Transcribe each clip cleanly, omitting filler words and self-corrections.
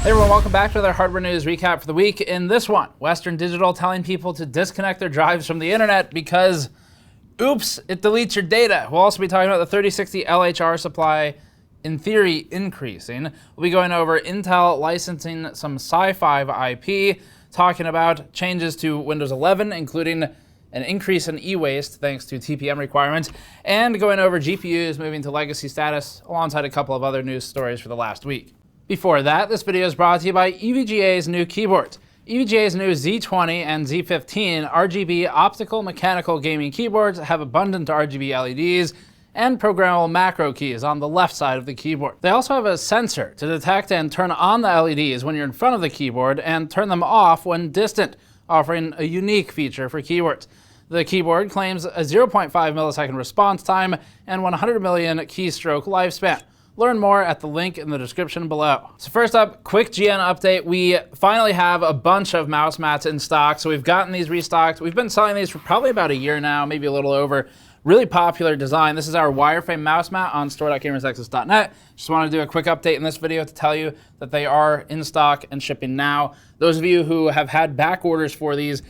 Hey everyone, welcome back to another hardware news recap for the week. In this one, Western Digital telling people to disconnect their drives from the internet because, oops, it deletes your data. We'll also be talking about the 3060 LHR supply, in theory, increasing. We'll be going over Intel licensing some SiFive IP, talking about changes to Windows 11, including an increase in e-waste thanks to TPM requirements, and going over GPUs moving to legacy status, alongside a couple of other news stories for the last week. Before that, this video is brought to you by EVGA's new keyboards. EVGA's new Z20 and Z15 RGB optical mechanical gaming keyboards have abundant RGB LEDs and programmable macro keys on the left side of the keyboard. They also have a sensor to detect and turn on the LEDs when you're in front of the keyboard and turn them off when distant, offering a unique feature for keyboards. The keyboard claims a 0.5 millisecond response time and 100 million keystroke lifespan. Learn more at the link in the description below. So first up, quick GN update. We finally have a bunch of mouse mats in stock. So we've gotten these restocked. We've been selling these for probably about a year now, maybe a little over. Really popular design. This is our wireframe mouse mat on store.gamersnexus.net. Just want to do a quick update in this video to tell you that they are in stock and shipping now. Those of you who have had back orders for these,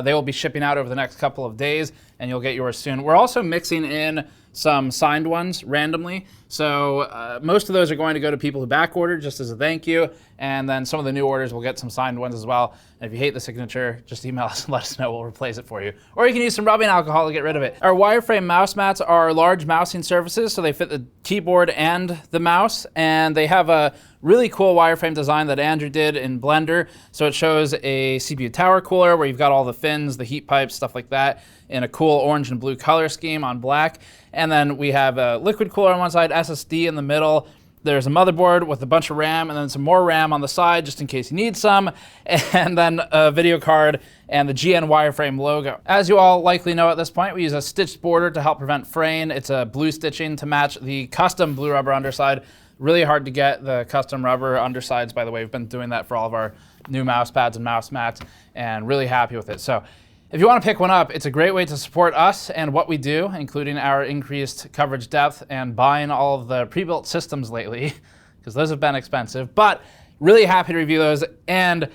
they will be shipping out over the next couple of days, and you'll get yours soon. We're also mixing in some signed ones randomly. So most of those are going to go to people who back ordered just as a thank you. And then some of the new orders will get some signed ones as well. And if you hate the signature, just email us and let us know. We'll replace it for you. Or you can use some rubbing alcohol to get rid of it. Our wireframe mouse mats are large mousing surfaces, so they fit the keyboard and the mouse. And they have a really cool wireframe design that Andrew did in Blender. So it shows a CPU tower cooler where you've got all the fins, the heat pipes, stuff like that, in a cool orange and blue color scheme on black. And then we have a liquid cooler on one side, SSD in the middle. There's a motherboard with a bunch of RAM, and then some more RAM on the side just in case you need some, and then a video card and the GN wireframe logo. As you all likely know at this point, we use a stitched border to help prevent fraying. It's a blue stitching to match the custom blue rubber underside. Really hard to get the custom rubber undersides, by the way. We've been doing that for all of our new mouse pads and mouse mats, and really happy with it. So if you want to pick one up, it's a great way to support us and what we do, including our increased coverage depth and buying all of the pre-built systems lately, because those have been expensive. But really happy to review those, and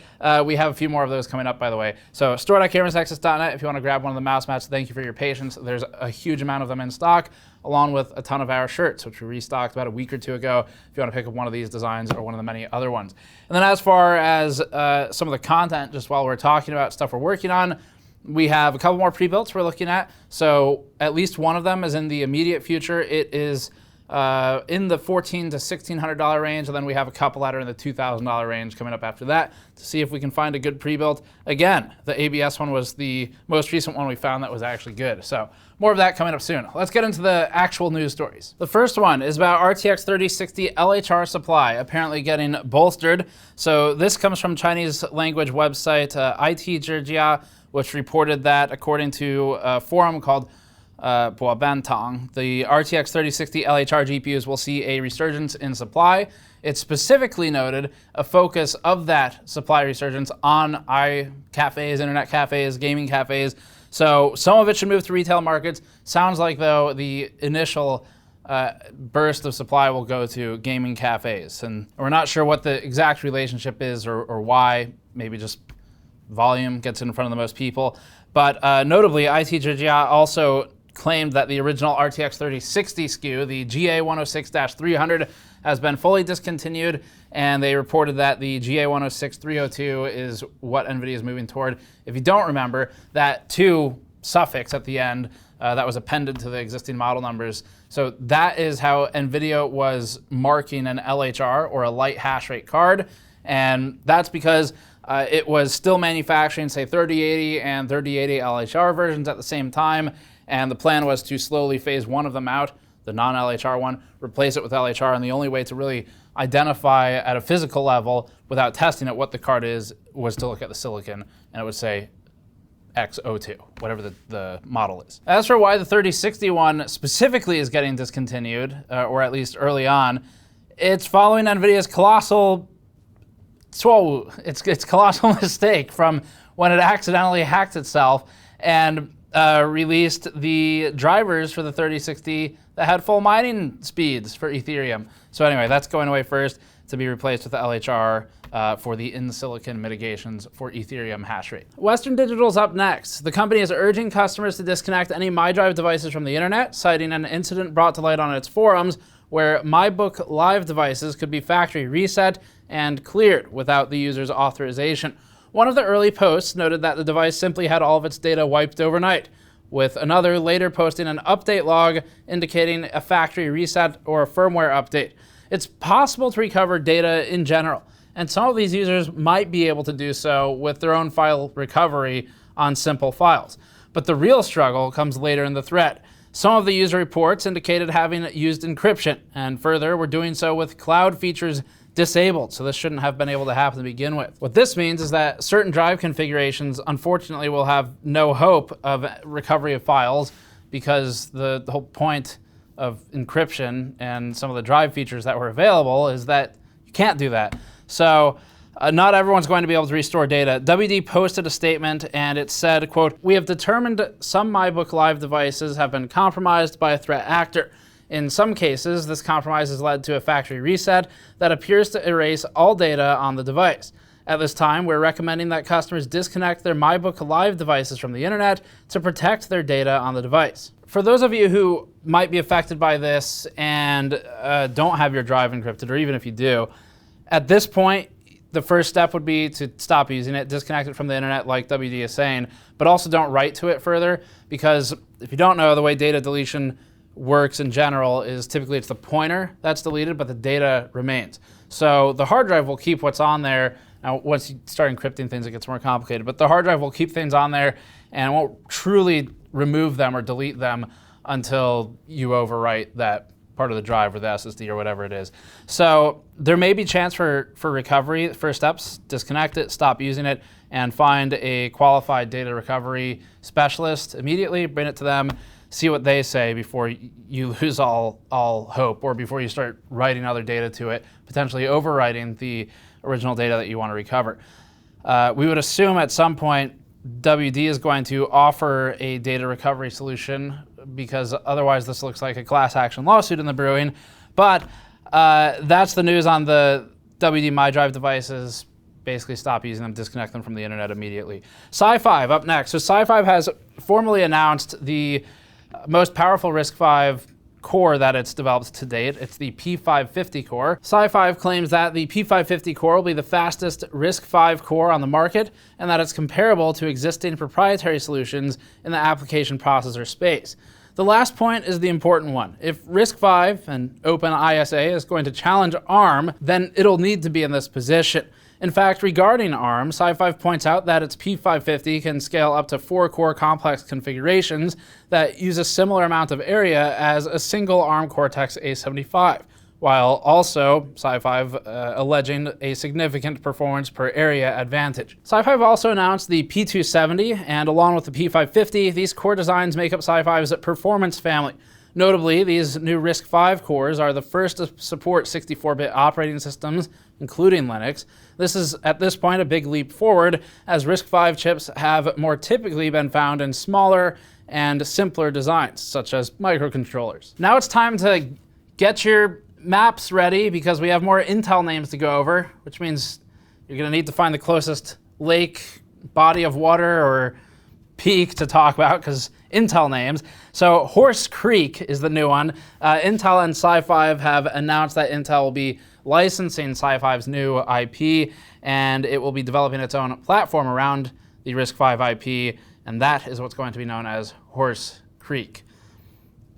we have a few more of those coming up, by the way. So store.gamersnexus.net if you want to grab one of the mouse mats. Thank you for your patience. There's a huge amount of them in stock, along with a ton of our shirts, which we restocked about a week or two ago, if you want to pick up one of these designs or one of the many other ones. And then as far as some of the content, just while we're talking about stuff we're working on, we have a couple more pre-builts we're looking at. So at least one of them is in the immediate future. It is in the $1,400 to $1,600 range, and then we have a couple that are in the $2,000 range coming up after that to see if we can find a good pre-built. Again, the ABS one was the most recent one we found that was actually good. So more of that coming up soon. Let's get into the actual news stories. The first one is about RTX 3060 LHR Supply apparently getting bolstered. So this comes from Chinese language website IT which reported that according to a forum called Bantang, the RTX 3060 LHR GPUs will see a resurgence in supply. It specifically noted a focus of that supply resurgence on cafes, internet cafes, gaming cafes. So some of it should move to retail markets. Sounds like, though, the initial burst of supply will go to gaming cafes. And we're not sure what the exact relationship is or why. Maybe just volume gets in front of the most people. But notably, ITGGA also claimed that the original RTX 3060 SKU, the GA106-300, has been fully discontinued, and they reported that the GA106-302 is what Nvidia is moving toward. If you don't remember, that 2 suffix at the end that was appended to the existing model numbers. So that is how Nvidia was marking an LHR, or a light hash rate card, and that's because it was still manufacturing, say, 3080 and 3080 LHR versions at the same time, and the plan was to slowly phase one of them out, the non-LHR one, replace it with LHR, and the only way to really identify at a physical level without testing it what the card is was to look at the silicon, and it would say X02, whatever the model is. As for why the 3060 one specifically is getting discontinued, or at least early on, it's following Nvidia's colossal colossal mistake from when it accidentally hacked itself and released the drivers for the 3060 that had full mining speeds for Ethereum. So anyway, that's going away first. to be replaced with the LHR for the in-silicon mitigations for Ethereum hash rate. Western Digital's up next. The company is urging customers to disconnect any MyDrive devices from the internet, citing an incident brought to light on its forums where MyBook Live devices could be factory reset and cleared without the user's authorization. One of the early posts noted that the device simply had all of its data wiped overnight, with another later posting an update log indicating a factory reset or a firmware update. It's possible to recover data in general, and some of these users might be able to do so with their own file recovery on simple files. But the real struggle comes later in the thread. Some of the user reports indicated having used encryption, and further, were doing so with cloud features disabled, so this shouldn't have been able to happen to begin with. What this means is that certain drive configurations, unfortunately, will have no hope of recovery of files, because the whole point of encryption and some of the drive features that were available is that you can't do that. So not everyone's going to be able to restore data. WD posted a statement and it said, quote, "We have determined some MyBook Live devices have been compromised by a threat actor. In some cases, this compromise has led to a factory reset that appears to erase all data on the device. At this time, we're recommending that customers disconnect their MyBook Live devices from the internet to protect their data on the device." For those of you who might be affected by this and don't have your drive encrypted, or even if you do, at this point, the first step would be to stop using it, disconnect it from the internet like WD is saying, but also don't write to it further, because if you don't know, the way data deletion works in general is typically it's the pointer that's deleted, but the data remains. So the hard drive will keep what's on there. Now, once you start encrypting things, it gets more complicated, but the hard drive will keep things on there and won't truly remove them or delete them until you overwrite that part of the drive or the SSD or whatever it is. So there may be chance for recovery. First steps, disconnect it, stop using it, and find a qualified data recovery specialist immediately, bring it to them, see what they say before you lose all hope, or before you start writing other data to it, potentially overwriting the original data that you want to recover. We would assume at some point WD is going to offer a data recovery solution, because otherwise this looks like a class action lawsuit in the brewing. But that's the news on the WD MyDrive devices. Basically stop using them, disconnect them from the internet immediately. SiFive up next. So SiFive has formally announced the most powerful RISC-V core that it's developed to date. It's the P550 core. SiFive claims that the P550 core will be the fastest RISC-V core on the market, and that it's comparable to existing proprietary solutions in the application processor space. The last point is the important one. If RISC-V and OpenISA is going to challenge ARM, then it'll need to be in this position. In fact, regarding ARM, SiFive points out that its P550 can scale up to 4 core complex configurations that use a similar amount of area as a single ARM Cortex A75, while also SiFive alleging a significant performance per area advantage. SiFive also announced the P270, and along with the P550, these core designs make up SiFive's performance family. Notably, these new RISC-V cores are the first to support 64-bit operating systems, including Linux. This is, at this point, a big leap forward, as RISC-V chips have more typically been found in smaller and simpler designs, such as microcontrollers. Now it's time to get your maps ready, because we have more Intel names to go over, which means you're going to need to find the closest lake, body of water, or peak to talk about, because Intel names. So Horse Creek is the new one. Intel and SiFive have announced that Intel will be licensing SiFive's new IP, and it will be developing its own platform around the RISC-V IP, and that is what's going to be known as Horse Creek.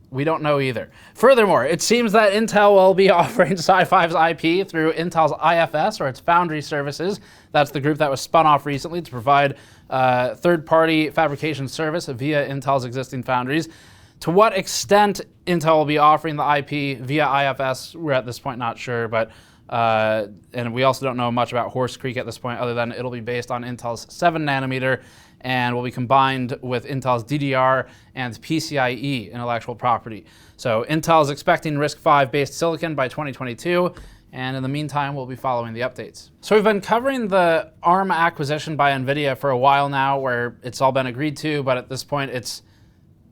We don't know either. Furthermore, it seems that Intel will be offering SiFive's IP through Intel's IFS, or its foundry services. That's the group that was spun off recently to provide third-party fabrication service via Intel's existing foundries. To what extent Intel will be offering the IP via IFS, we're at this point not sure, but and we also don't know much about Horse Creek at this point, other than it'll be based on Intel's 7nm and will be combined with Intel's DDR and PCIe intellectual property. So Intel is expecting RISC-V based silicon by 2022, and in the meantime, we'll be following the updates. So we've been covering the ARM acquisition by Nvidia for a while now, where it's all been agreed to, but at this point it's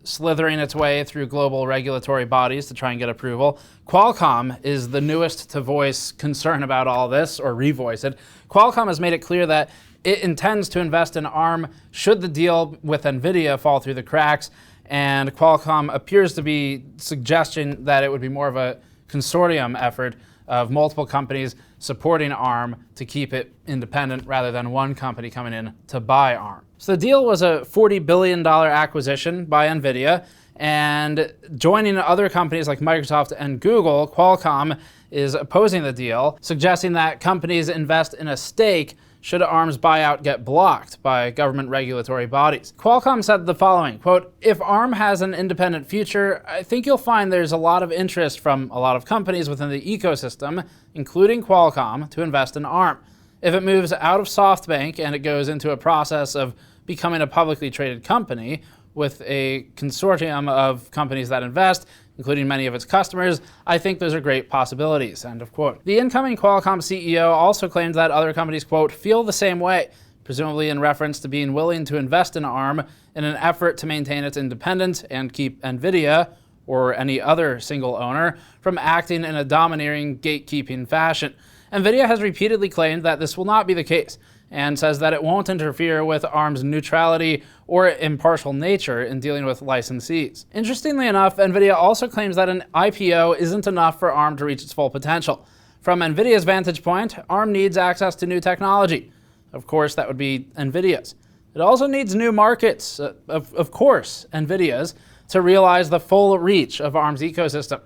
slithering its way through global regulatory bodies to try and get approval. Qualcomm is the newest to voice concern about all this, or revoice it. Qualcomm has made it clear that it intends to invest in ARM should the deal with Nvidia fall through the cracks, and Qualcomm appears to be suggesting that it would be more of a consortium effort of multiple companies supporting ARM to keep it independent rather than one company coming in to buy ARM. So the deal was a $40 billion acquisition by Nvidia, and joining other companies like Microsoft and Google, Qualcomm is opposing the deal, suggesting that companies invest in a stake should ARM's buyout get blocked by government regulatory bodies. Qualcomm said the following, quote, "If ARM has an independent future, I think you'll find there's a lot of interest from a lot of companies within the ecosystem, including Qualcomm, to invest in ARM. If it moves out of SoftBank and it goes into a process of becoming a publicly traded company with a consortium of companies that invest, including many of its customers, I think those are great possibilities," end of quote. The incoming Qualcomm CEO also claimed that other companies, quote, "feel the same way," presumably in reference to being willing to invest in ARM in an effort to maintain its independence and keep Nvidia, or any other single owner, from acting in a domineering, gatekeeping fashion. Nvidia has repeatedly claimed that this will not be the case, and says that it won't interfere with ARM's neutrality or impartial nature in dealing with licensees. Interestingly enough, Nvidia also claims that an IPO isn't enough for ARM to reach its full potential. From Nvidia's vantage point, ARM needs access to new technology. Of course, that would be Nvidia's. It also needs new markets, of course, Nvidia's, to realize the full reach of ARM's ecosystem.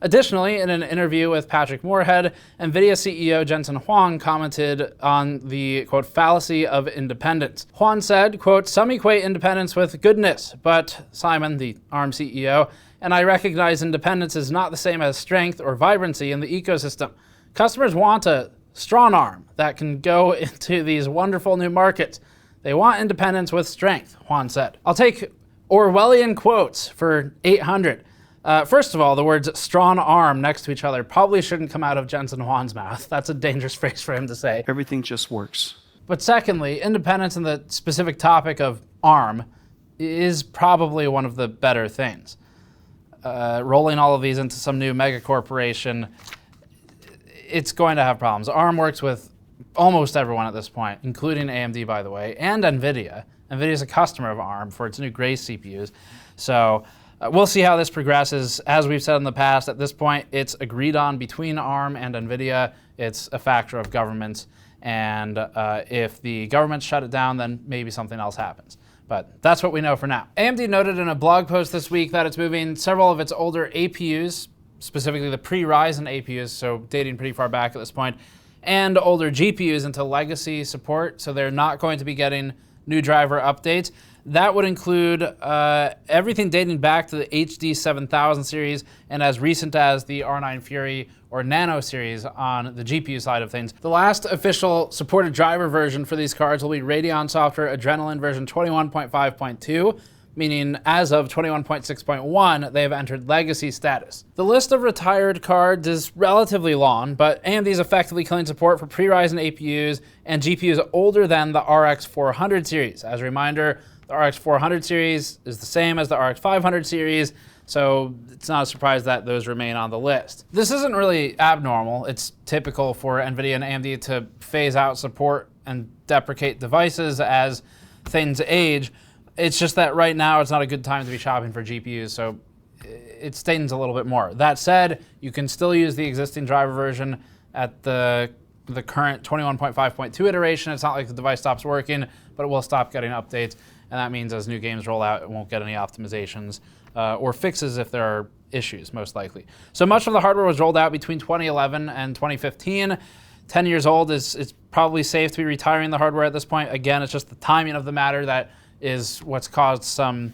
Additionally, in an interview with Patrick Moorhead, Nvidia CEO Jensen Huang commented on the, quote, "fallacy of independence." Huang said, quote, "Some equate independence with goodness, but Simon, the ARM CEO, and I recognize independence is not the same as strength or vibrancy in the ecosystem. Customers want a strong ARM that can go into these wonderful new markets. They want independence with strength," Huang said. I'll take Orwellian quotes for 800. First of all, the words strong arm next to each other probably shouldn't come out of Jensen Huang's mouth. That's a dangerous phrase for him to say. Everything just works. But secondly, independence in the specific topic of ARM is probably one of the better things. Rolling all of these into some new mega corporation, it's going to have problems. ARM works with almost everyone at this point, including AMD, by the way, and Nvidia. Nvidia is a customer of ARM for its new Grace CPUs. So we'll see how this progresses. As we've said in the past, at this point, it's agreed on between ARM and Nvidia. It's a factor of governments. And if the governments shut it down, then maybe something else happens. But that's what we know for now. AMD noted in a blog post this week that it's moving several of its older APUs, specifically the pre-Ryzen APUs, so dating pretty far back at this point, and older GPUs into legacy support. So they're not going to be getting new driver updates. That would include everything dating back to the HD 7000 series and as recent as the R9 Fury or Nano series on the GPU side of things. The last official supported driver version for these cards will be Radeon Software Adrenalin version 21.5.2, meaning as of 21.6.1, they have entered legacy status. The list of retired cards is relatively long, but AMD is effectively killing support for pre-Ryzen APUs and GPUs older than the RX 400 series. As a reminder, the RX 400 series is the same as the RX 500 series, so it's not a surprise that those remain on the list. This isn't really abnormal. It's typical for Nvidia and AMD to phase out support and deprecate devices as things age. It's just that right now it's not a good time to be shopping for GPUs, so it stings a little bit more. That said, you can still use the existing driver version at the current 21.5.2 iteration. It's not like the device stops working, but it will stop getting updates. And that means as new games roll out, it won't get any optimizations or fixes if there are issues, most likely. So much of the hardware was rolled out between 2011 and 2015. 10 years old is probably safe to be retiring the hardware at this point. Again, it's just the timing of the matter that is what's caused some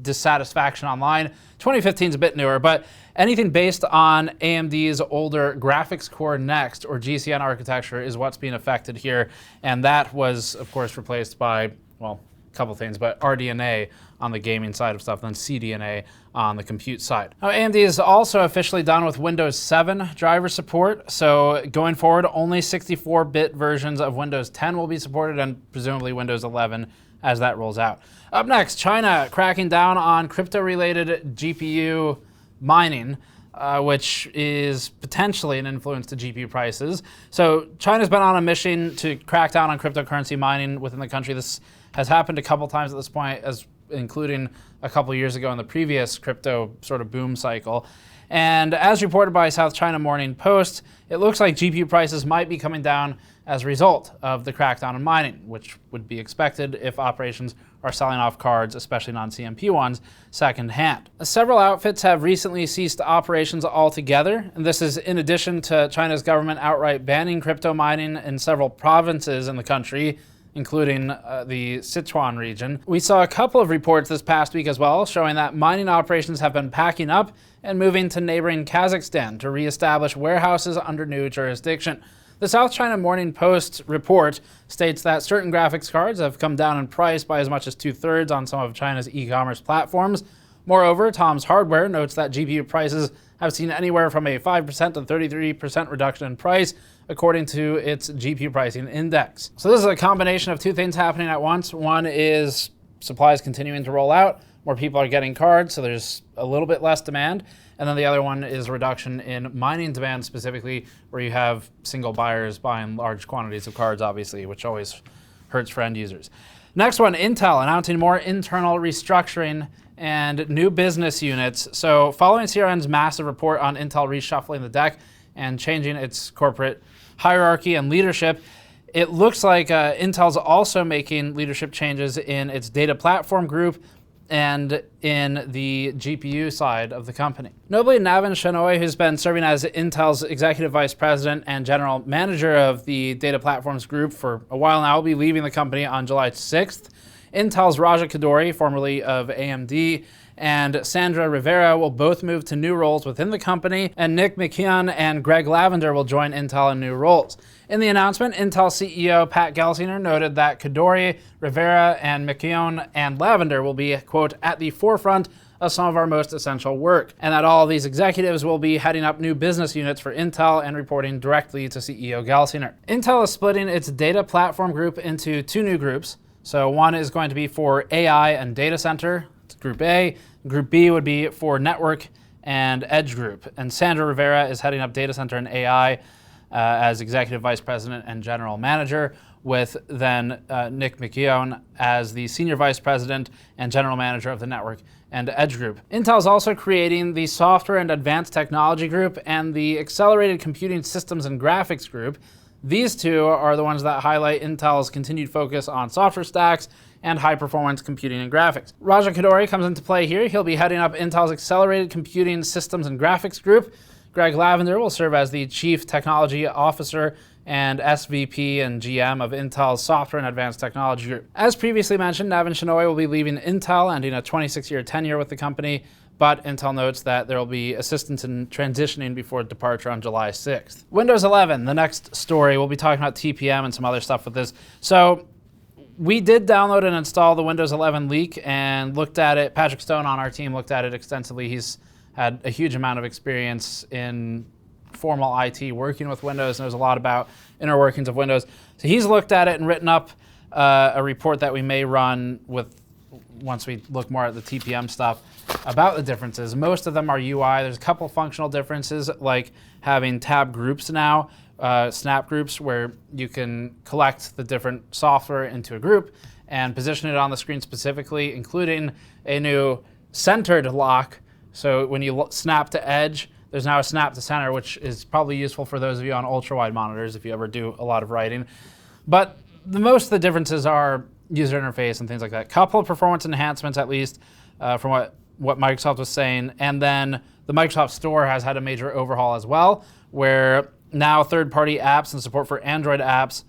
dissatisfaction online. 2015 is a bit newer, but anything based on AMD's older graphics core Next or GCN architecture is what's being affected here. And that was, of course, replaced by, well, a couple things, but RDNA on the gaming side of stuff, then CDNA on the compute side. Now, AMD is also officially done with Windows 7 driver support. So going forward, only 64-bit versions of Windows 10 will be supported, and presumably Windows 11 as that rolls out. Up next, China cracking down on crypto-related GPU mining, which is potentially an influence to GPU prices. So China's been on a mission to crack down on cryptocurrency mining within the country. This has happened a couple times at this point, including a couple years ago in the previous crypto sort of boom cycle. And as reported by South China Morning Post, it looks like GPU prices might be coming down as a result of the crackdown on mining, which would be expected if operations are selling off cards, especially non-CMP ones, secondhand. Several outfits have recently ceased operations altogether, and this is in addition to China's government outright banning crypto mining in several provinces in the country, including the Sichuan region. We saw a couple of reports this past week as well, showing that mining operations have been packing up and moving to neighboring Kazakhstan to reestablish warehouses under new jurisdiction. The South China Morning Post report states that certain graphics cards have come down in price by as much as 2/3 on some of China's e-commerce platforms. Moreover, Tom's Hardware notes that GPU prices have seen anywhere from a 5% to 33% reduction in price, according to its GPU pricing index. So this is a combination of two things happening at once. One is supplies continuing to roll out, more people are getting cards, so there's a little bit less demand. And then the other one is a reduction in mining demand, specifically where you have single buyers buying large quantities of cards, obviously, which always hurts for end users. Next one, Intel announcing more internal restructuring and new business units. So following CRN's massive report on Intel reshuffling the deck and changing its corporate hierarchy and leadership, it looks like Intel's also making leadership changes in its data platform group and in the GPU side of the company. Notably, Navin Shenoy, who's been serving as Intel's executive vice president and general manager of the data platforms group for a while now, will be leaving the company on July 6th. Intel's Raja Koduri, formerly of AMD, and Sandra Rivera will both move to new roles within the company, and Nick McKeon and Greg Lavender will join Intel in new roles. In the announcement, Intel CEO Pat Gelsinger noted that Koduri, Rivera, and McKeon and Lavender will be, quote, at the forefront of some of our most essential work, and that all of these executives will be heading up new business units for Intel and reporting directly to CEO Gelsinger. Intel is splitting its data platform group into two new groups. So one is going to be for AI and data center, it's Group A. Group B would be for network and edge group. And Sandra Rivera is heading up data center and AI as executive vice president and general manager, with then Nick McKeown as the senior vice president and general manager of the network and edge group. Intel is also creating the software and advanced technology group and the accelerated computing systems and graphics group. These two are the ones that highlight Intel's continued focus on software stacks and high-performance computing and graphics. Raja Koduri comes into play here. He'll be heading up Intel's Accelerated Computing Systems and Graphics Group. Greg Lavender will serve as the Chief Technology Officer and SVP and GM of Intel's Software and Advanced Technology Group. As previously mentioned, Navin Shenoy will be leaving Intel, ending a 26-year tenure with the company, but Intel notes that there will be assistance in transitioning before departure on July 6th. Windows 11, the next story. We'll be talking about TPM and some other stuff with this. So we did download and install the Windows 11 leak and looked at it. Patrick Stone on our team looked at it extensively. He's had a huge amount of experience in formal IT working with Windows, and there's a lot about inner workings of Windows. So he's looked at it and written up a report that we may run with once we look more at the TPM stuff about the differences. Most of them are UI. There's a couple functional differences, like having tab groups now, snap groups, where you can collect the different software into a group and position it on the screen specifically, including a new centered lock. So when you snap to edge, there's now a snap to center, which is probably useful for those of you on ultra-wide monitors if you ever do a lot of writing. But most of the differences are user interface and things like that. Couple of performance enhancements, at least, from what Microsoft was saying. And then the Microsoft Store has had a major overhaul as well, where now third-party apps and support for Android apps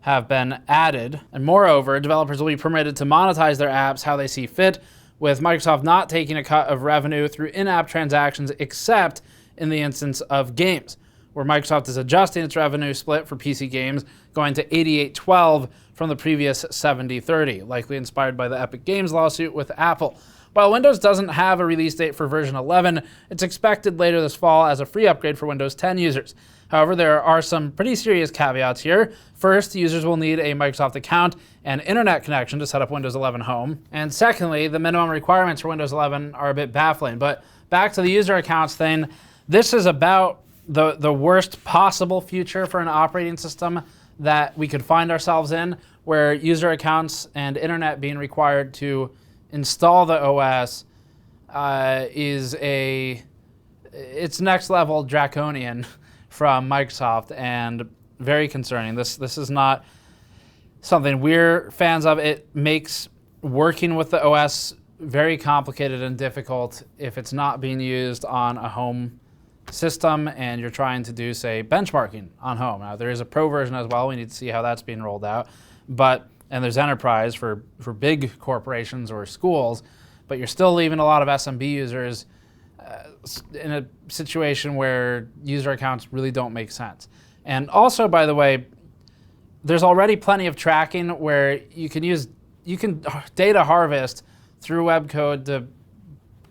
have been added. And moreover, developers will be permitted to monetize their apps how they see fit, with Microsoft not taking a cut of revenue through in-app transactions except in the instance of games, where Microsoft is adjusting its revenue split for PC games, going to 88-12 from the previous 70-30, likely inspired by the Epic Games lawsuit with Apple. While Windows doesn't have a release date for version 11, it's expected later this fall as a free upgrade for Windows 10 users. However, there are some pretty serious caveats here. First, users will need a Microsoft account and internet connection to set up Windows 11 Home. And secondly, the minimum requirements for Windows 11 are a bit baffling. But back to the user accounts thing, this is about the worst possible future for an operating system that we could find ourselves in, where user accounts and internet being required to install the OS it's next level draconian from Microsoft and very concerning. This is not something we're fans of. It makes working with the OS very complicated and difficult if it's not being used on a home system and you're trying to do, say, benchmarking on home. Now, there is a pro version as well. We need to see how that's being rolled out. And there's enterprise for big corporations or schools, but you're still leaving a lot of SMB users in a situation where user accounts really don't make sense. And also, by the way, there's already plenty of tracking where you can data harvest through web code to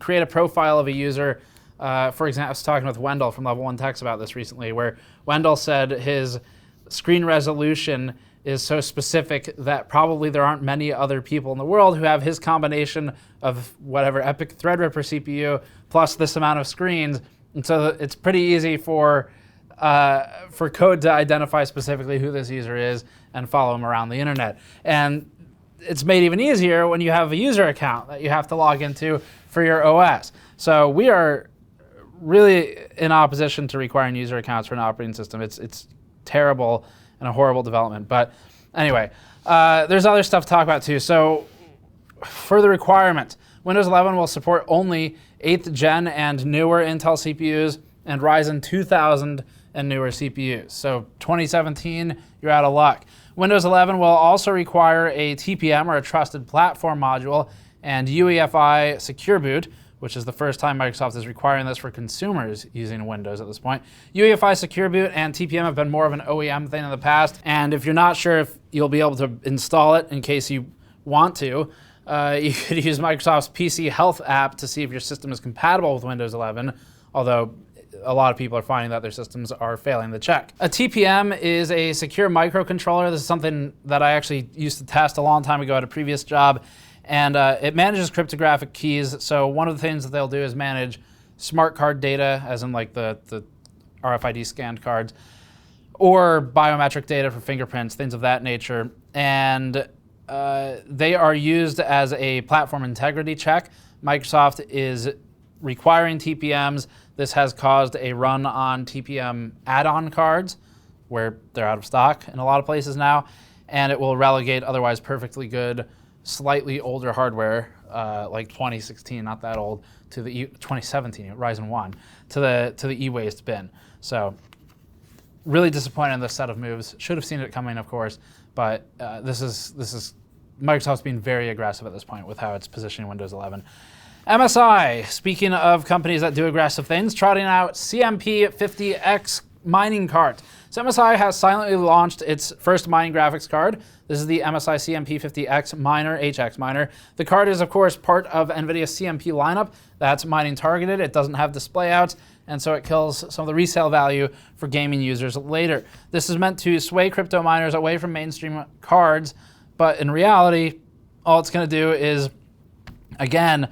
create a profile of a user. For example, I was talking with Wendell from Level 1 Techs about this recently, where Wendell said his screen resolution is so specific that probably there aren't many other people in the world who have his combination of whatever epic Threadripper CPU plus this amount of screens. And so it's pretty easy for code to identify specifically who this user is and follow him around the internet. And it's made even easier when you have a user account that you have to log into for your OS. So we are really in opposition to requiring user accounts for an operating system. It's terrible and a horrible development. But anyway, there's other stuff to talk about too. So for the requirements, Windows 11 will support only 8th gen and newer Intel CPUs and Ryzen 2000 and newer CPUs. So 2017, you're out of luck. Windows 11 will also require a TPM or a Trusted Platform module and UEFI Secure Boot, which is the first time Microsoft is requiring this for consumers using Windows at this point. UEFI Secure Boot and TPM have been more of an OEM thing in the past, and if you're not sure if you'll be able to install it in case you want to, you could use Microsoft's PC Health app to see if your system is compatible with Windows 11, although a lot of people are finding that their systems are failing the check. A TPM is a secure microcontroller. This is something that I actually used to test a long time ago at a previous job. And it manages cryptographic keys. So one of the things that they'll do is manage smart card data, as in like the RFID scanned cards, or biometric data for fingerprints, things of that nature. And they are used as a platform integrity check. Microsoft is requiring TPMs. This has caused a run on TPM add-on cards, where they're out of stock in a lot of places now, and it will relegate otherwise perfectly good slightly older hardware, like 2016, not that old, to the 2017 Ryzen 1, to the e-waste bin. So really disappointed in this set of moves. Should have seen it coming, of course, but this is Microsoft's being very aggressive at this point with how it's positioning Windows 11. MSI, speaking of companies that do aggressive things, trotting out CMP50X mining card. So MSI has silently launched its first mining graphics card. This is the MSI CMP50X Miner, HX Miner. The card is, of course, part of Nvidia's CMP lineup. That's mining targeted. It doesn't have display outs, and so it kills some of the resale value for gaming users later. This is meant to sway crypto miners away from mainstream cards, but in reality, all it's going to do is, again,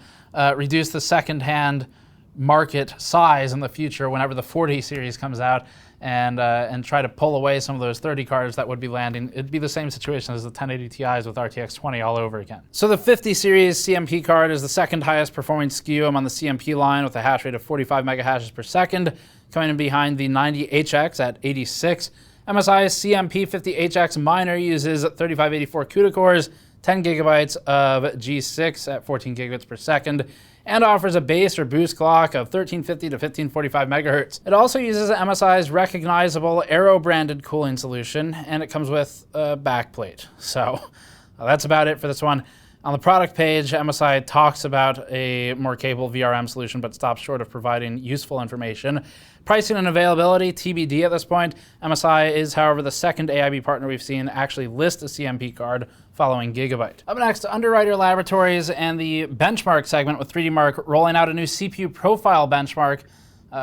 reduce the second-hand market size in the future whenever the 40 series comes out, and try to pull away some of those 30 cards that would be landing. It'd be the same situation as the 1080 Ti's with RTX 20 all over again. So the 50 series CMP card is the second highest performing SKU among the CMP line with a hash rate of 45 megahashes per second, coming in behind the 90HX at 86. MSI's CMP50HX Miner uses 3584 CUDA cores, 10 gigabytes of G6 at 14 gigabits per second, and offers a base or boost clock of 1350 to 1545 megahertz. It also uses MSI's recognizable Aero-branded cooling solution, and it comes with a backplate. So that's about it for this one. On the product page, MSI talks about a more capable VRM solution, but stops short of providing useful information. Pricing and availability, TBD at this point. MSI is, however, the second AIB partner we've seen actually list a CMP card following Gigabyte. Up next, Underwriter Laboratories and the benchmark segment with 3D Mark rolling out a new CPU profile benchmark,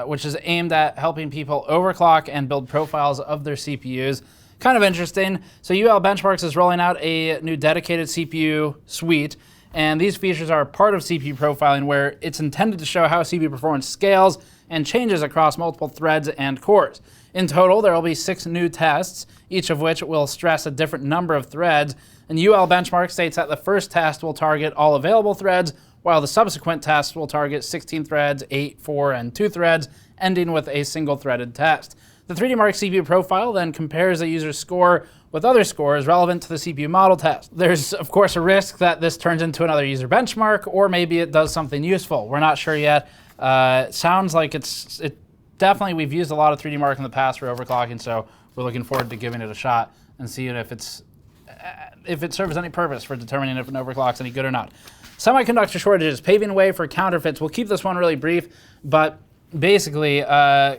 which is aimed at helping people overclock and build profiles of their CPUs. Kind of interesting. So UL Benchmarks is rolling out a new dedicated CPU suite, and these features are part of CPU profiling where it's intended to show how CPU performance scales and changes across multiple threads and cores. In total, there will be 6 new tests, each of which will stress a different number of threads, and UL Benchmark states that the first test will target all available threads, while the subsequent tests will target 16 threads, 8, 4, and 2 threads, ending with a single-threaded test. The 3D Mark CPU profile then compares a user's score with other scores relevant to the CPU model test. There's, of course, a risk that this turns into another user benchmark, or maybe it does something useful. We're not sure yet. It sounds like it definitely, we've used a lot of 3D Mark in the past for overclocking, so we're looking forward to giving it a shot and seeing if it serves any purpose for determining if an overclock's any good or not. Semiconductor shortages, paving way for counterfeits. We'll keep this one really brief, but basically,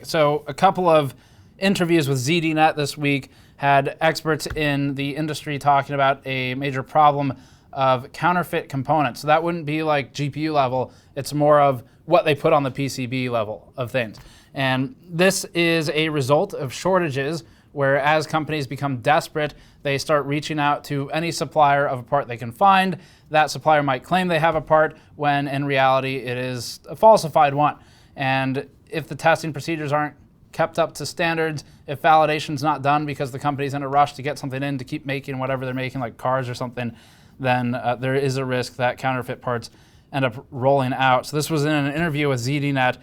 so a couple of interviews with ZDNet this week had experts in the industry talking about a major problem of counterfeit components. So that wouldn't be like GPU level, it's more of what they put on the PCB level of things. And this is a result of shortages where as companies become desperate, they start reaching out to any supplier of a part they can find. That supplier might claim they have a part when in reality it is a falsified one. And if the testing procedures aren't kept up to standards, if validation's not done because the company's in a rush to get something in to keep making whatever they're making, like cars or something, then there is a risk that counterfeit parts end up rolling out. So this was in an interview with ZDNet.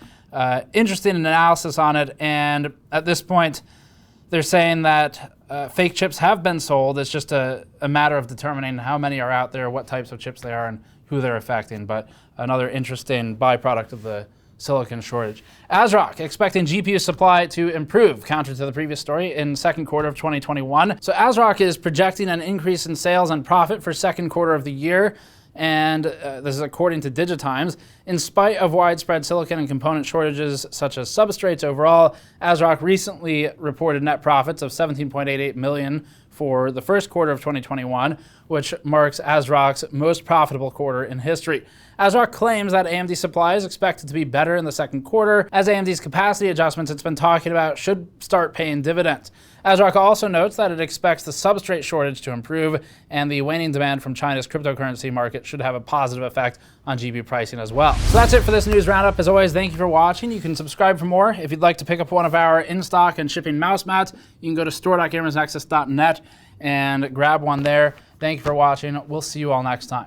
Interesting analysis on it, and at this point, they're saying that fake chips have been sold. It's just a matter of determining how many are out there, what types of chips they are, and who they're affecting. But another interesting byproduct of the silicon shortage. ASRock expecting GPU supply to improve, counter to the previous story, in second quarter of 2021. So ASRock is projecting an increase in sales and profit for second quarter of the year, and this is according to Digitimes. In spite of widespread silicon and component shortages such as substrates overall, ASRock recently reported net profits of $17.88 million for the first quarter of 2021, which marks ASRock's most profitable quarter in history. ASRock claims that AMD supply is expected to be better in the second quarter, as AMD's capacity adjustments it's been talking about should start paying dividends. ASRock also notes that it expects the substrate shortage to improve, and the waning demand from China's cryptocurrency market should have a positive effect on GPU pricing as well. So that's it for this news roundup. As always, thank you for watching. You can subscribe for more. If you'd like to pick up one of our in-stock and shipping mouse mats, you can go to store.gamersnexus.net and grab one there. Thank you for watching. We'll see you all next time.